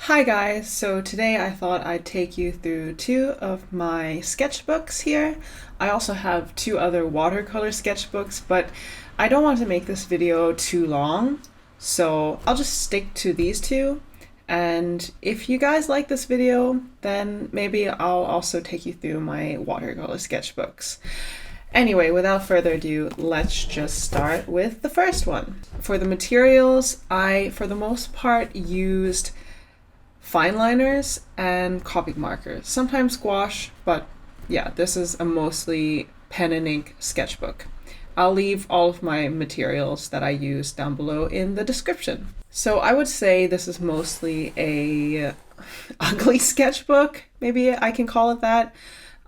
Hi guys, so today I thought I'd take you through two of my sketchbooks here. I also have two other watercolor sketchbooks, but I don't want to make this video too long, so I'll just stick to these two. And if you guys like this video, then maybe I'll also take you through my watercolor sketchbooks. Anyway, without further ado, let's just start with the first one. For the materials, I, for the most part, used fine liners and Copic markers, sometimes gouache, but yeah, this is a mostly pen and ink sketchbook. I'll leave all of my materials that I use down below in the description. So I would say this is mostly a ugly sketchbook, maybe I can call it that.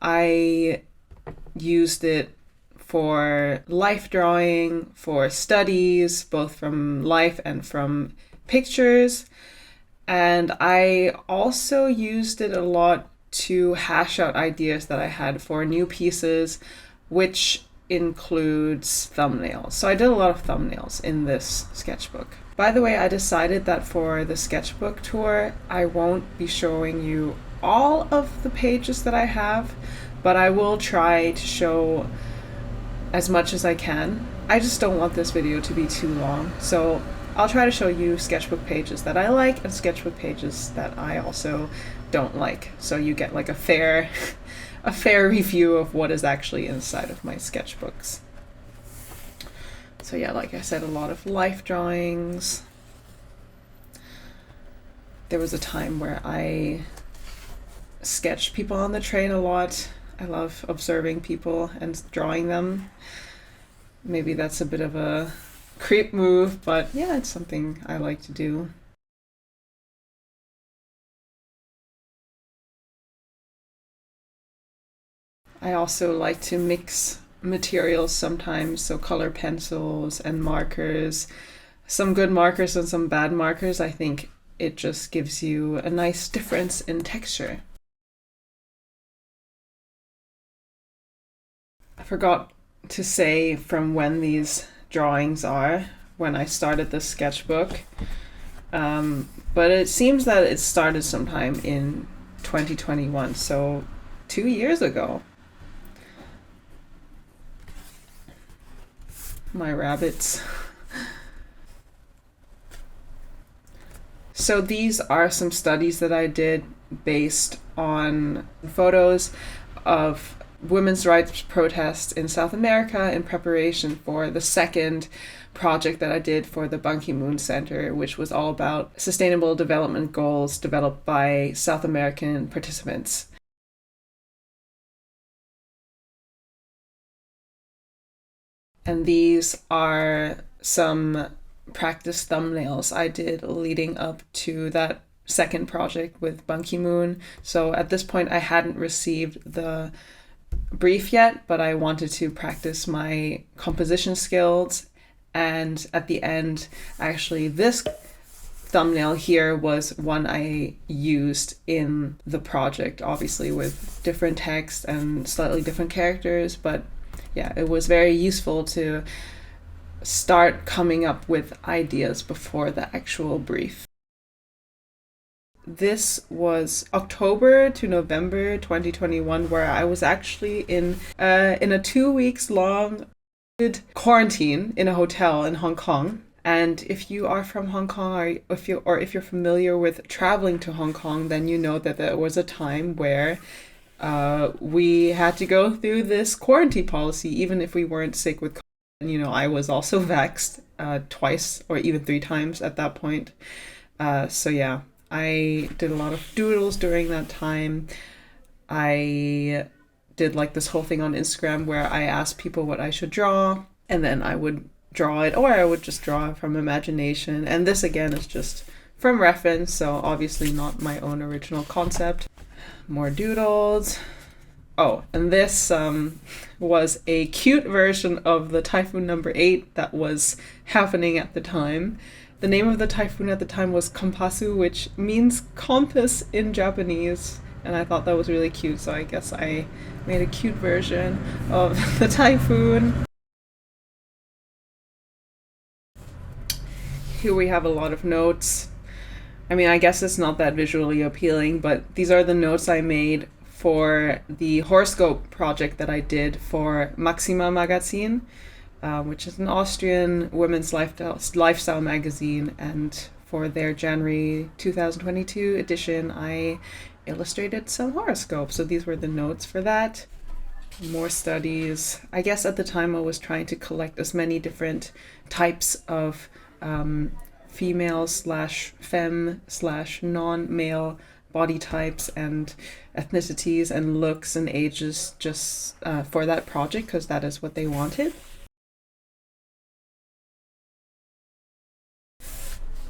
I used it for life drawing, for studies, both from life and from pictures. And I also used it a lot to hash out ideas that I had for new pieces, which includes thumbnails. So I did a lot of thumbnails in this sketchbook. By the way, I decided that for the sketchbook tour, I won't be showing you all of the pages that I have, but I will try to show as much as I can. I just don't want this video to be too long, so I'll try to show you sketchbook pages that I like and sketchbook pages that I also don't like, so you get like a fair review of what is actually inside of my sketchbooks. So yeah, like I said, a lot of life drawings. There was a time where I sketched people on the train a lot. I love observing people and drawing them. Maybe that's a bit of a creep move, but yeah, it's something I like to do. I also like to mix materials sometimes, so color pencils and markers, some good markers and some bad markers. I think it just gives you a nice difference in texture. I forgot to say from when these drawings are, when I started this sketchbook, but it seems that it started sometime in 2021, so 2 years ago. My rabbits. So these are some studies that I did based on photos of women's rights protests in South America in preparation for the second project that I did for the Ban Ki-moon Center, which was all about sustainable development goals developed by South American participants. And these are some practice thumbnails I did leading up to that second project with Ban Ki-moon. So at this point I hadn't received the brief yet, but I wanted to practice my composition skills. And at the end, actually, this thumbnail here was one I used in the project, obviously with different text and slightly different characters, but yeah, it was very useful to start coming up with ideas before the actual brief. This was October to November 2021, where I was actually in a 2 weeks long quarantine in a hotel in Hong Kong. And if you are from Hong Kong, or if you're familiar with traveling to Hong Kong, then you know that there was a time where we had to go through this quarantine policy, even if we weren't sick with COVID. You know, I was also vaxxed twice or even 3 times at that point. So yeah. I did a lot of doodles during that time. I did like this whole thing on Instagram where I asked people what I should draw, and then I would draw it, or I would just draw from imagination. And this again is just from reference, so obviously not my own original concept. More doodles. Oh, and this was a cute version of the typhoon number 8 that was happening at the time. The name of the typhoon at the time was Kompasu, which means compass in Japanese, and I thought that was really cute, so I guess I made a cute version of the typhoon. Here we have a lot of notes. I mean, I guess it's not that visually appealing, but these are the notes I made for the horoscope project that I did for Maxima magazine, which is an Austrian women's lifestyle magazine. And for their January 2022 edition, I illustrated some horoscopes. So these were the notes for that. More studies. I guess at the time I was trying to collect as many different types of female slash femme slash non-male body types and ethnicities and looks and ages just for that project, because that is what they wanted.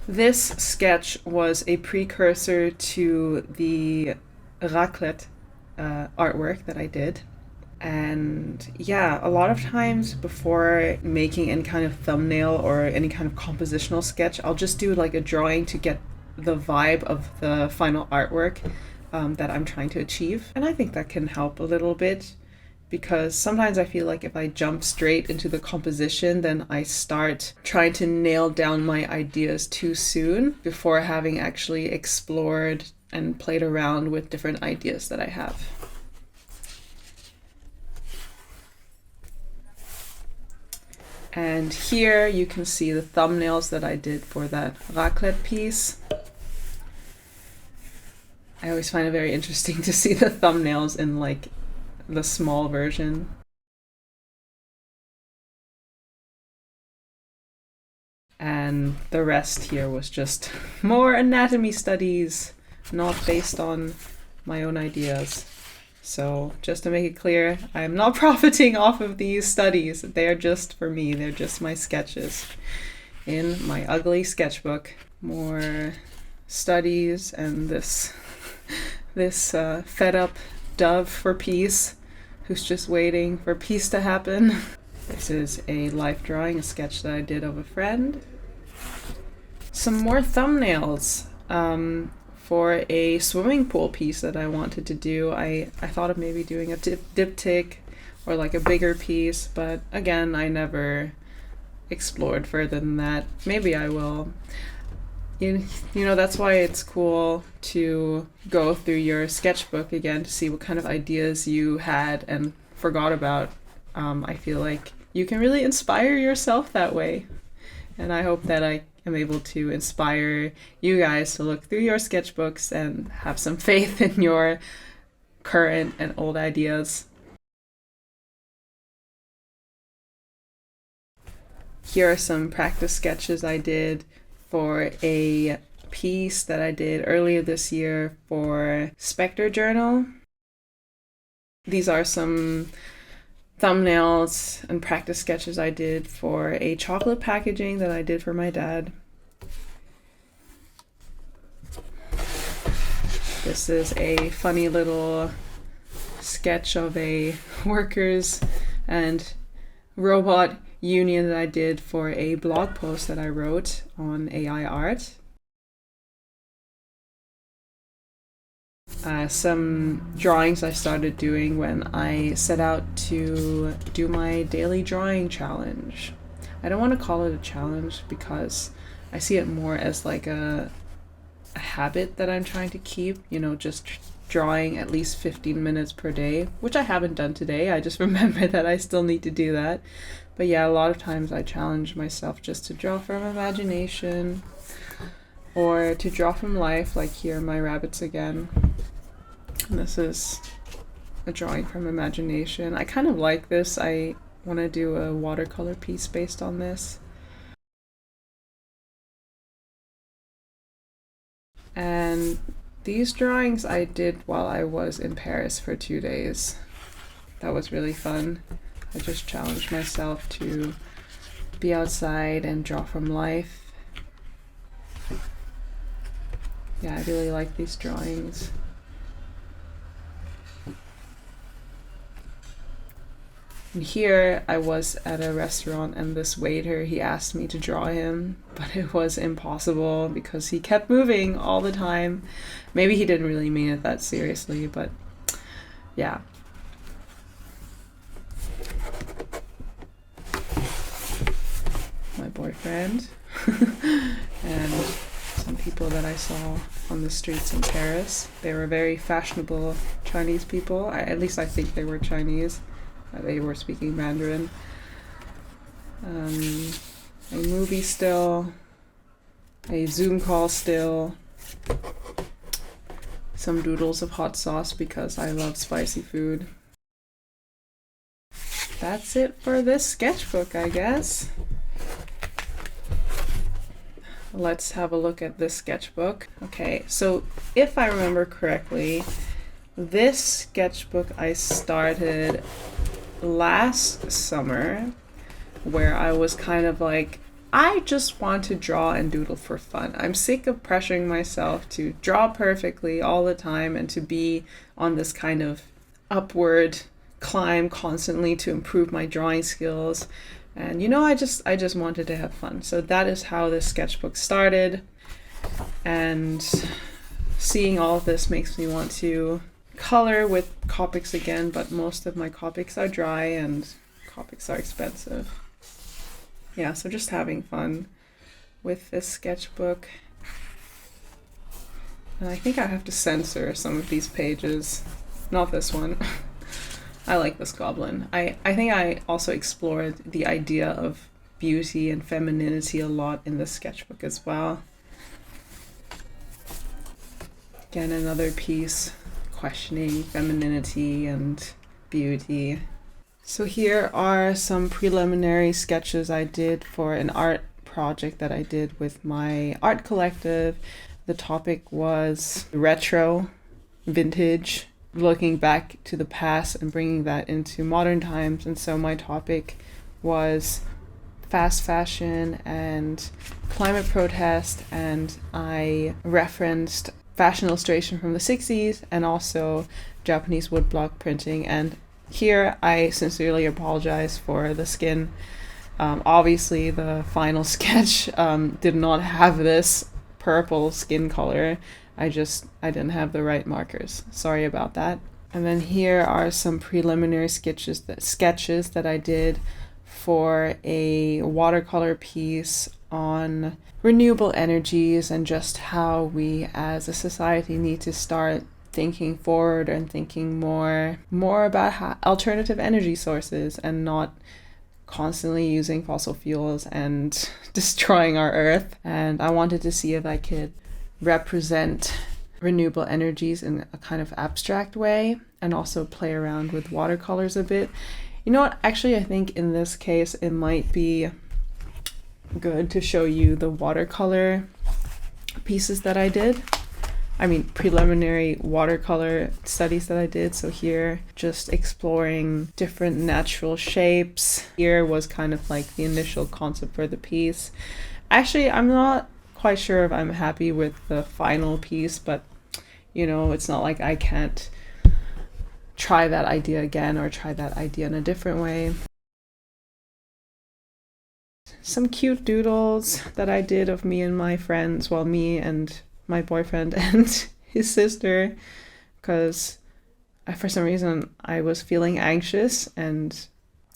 This sketch was a precursor to the raclette artwork that I did. And yeah, a lot of times before making any kind of thumbnail or any kind of compositional sketch, I'll just do like a drawing to get the vibe of the final artwork that I'm trying to achieve. And I think that can help a little bit, because sometimes I feel like if I jump straight into the composition, then I start trying to nail down my ideas too soon before having actually explored and played around with different ideas that I have. And here you can see the thumbnails that I did for that raclette piece. I always find it very interesting to see the thumbnails in like the small version. And the rest here was just more anatomy studies, not based on my own ideas. So just to make it clear, I am not profiting off of these studies. They are just for me. They're just my sketches in my ugly sketchbook. More studies and this fed up dove for peace who's just waiting for peace to happen. This is a life drawing, a sketch that I did of a friend. Some more thumbnails. For a swimming pool piece that I wanted to do. I thought of maybe doing a diptych or like a bigger piece, but again, I never explored further than that. Maybe I will. You know, that's why it's cool to go through your sketchbook again to see what kind of ideas you had and forgot about. I feel like you can really inspire yourself that way. And I hope that I am able to inspire you guys to look through your sketchbooks and have some faith in your current and old ideas. Here are some practice sketches I did for a piece that I did earlier this year for Spectre Journal. These are some thumbnails and practice sketches I did for a chocolate packaging that I did for my dad. This is a funny little sketch of a workers and robot union that I did for a blog post that I wrote on AI art. Some drawings I started doing when I set out to do my daily drawing challenge. I don't want to call it a challenge because I see it more as like a habit that I'm trying to keep, you know, just drawing at least 15 minutes per day, which I haven't done today. I just remember that I still need to do that. But yeah, a lot of times I challenge myself just to draw from imagination or to draw from life, like here, my rabbits again. And this is a drawing from imagination. I kind of like this. I want to do a watercolor piece based on this. And these drawings I did while I was in Paris for 2 days. That was really fun. I just challenged myself to be outside and draw from life. Yeah, I really like these drawings. And here I was at a restaurant and this waiter, he asked me to draw him, but it was impossible because he kept moving all the time. Maybe he didn't really mean it that seriously, but yeah. My boyfriend. And some people that I saw on the streets in Paris. They were very fashionable Chinese people. At least I think they were Chinese. They were speaking Mandarin. A movie still, a Zoom call still, some doodles of hot sauce because I love spicy food. That's it for this sketchbook, I guess. Let's have a look at this sketchbook. Okay, so if I remember correctly, this sketchbook I started last summer, where I was kind of like, I just want to draw and doodle for fun. I'm sick of pressuring myself to draw perfectly all the time and to be on this kind of upward climb constantly to improve my drawing skills. And you know, I just wanted to have fun. So that is how this sketchbook started. And seeing all of this makes me want to color with Copics again, but most of my Copics are dry and Copics are expensive. Yeah, so just having fun with this sketchbook. And I think I have to censor some of these pages. Not this one. I like this goblin. I think I also explored the idea of beauty and femininity a lot in this sketchbook as well. Again, another piece questioning femininity and beauty. So here are some preliminary sketches I did for an art project that I did with my art collective. The topic was retro, vintage, looking back to the past and bringing that into modern times. And so my topic was fast fashion and climate protest, and I referenced fashion illustration from the 60s and also Japanese woodblock printing. And here I sincerely apologize for the skin. Obviously the final sketch did not have this purple skin color. I didn't have the right markers. Sorry about that. And then here are some preliminary sketches that I did for a watercolor piece on renewable energies and just how we as a society need to start thinking forward and thinking more about how alternative energy sources and not constantly using fossil fuels and destroying our earth. And I wanted to see if I could represent renewable energies in a kind of abstract way and also play around with watercolors a bit. You know what, actually I think in this case it might be good to show you the watercolor pieces that I did. I mean preliminary watercolor studies that I did. So here just exploring different natural shapes. Here was kind of like the initial concept for the piece. Actually, I'm not quite sure if I'm happy with the final piece, but you know, it's not like I can't try that idea again or try that idea in a different way. Some cute doodles that I did of me and my friends, well, me and my boyfriend and his sister, because for some reason I was feeling anxious, and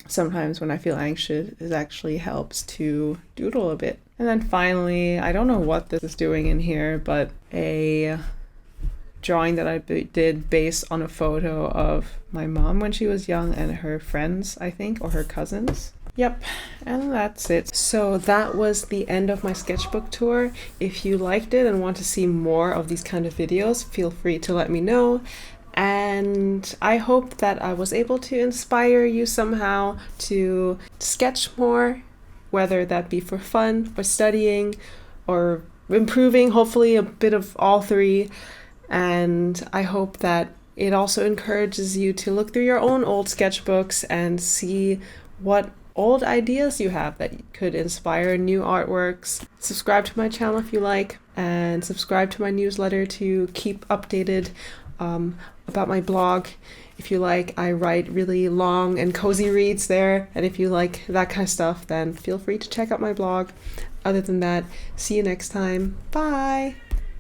sometimes when I feel anxious it actually helps to doodle a bit. And then finally, I don't know what this is doing in here, but a drawing that I did based on a photo of my mom when she was young and her friends, I think, or her cousins. Yep, and that's it. So that was the end of my sketchbook tour. If you liked it and want to see more of these kind of videos, feel free to let me know. And I hope that I was able to inspire you somehow to sketch more, whether that be for fun, for studying, or improving, hopefully a bit of all three. And I hope that it also encourages you to look through your own old sketchbooks and see what old ideas you have that could inspire new artworks. Subscribe to my channel if you like, and subscribe to my newsletter to keep updated about my blog. If you like, I write really long and cozy reads there, and if you like that kind of stuff, then feel free to check out my blog. Other than that, see you next time. Bye!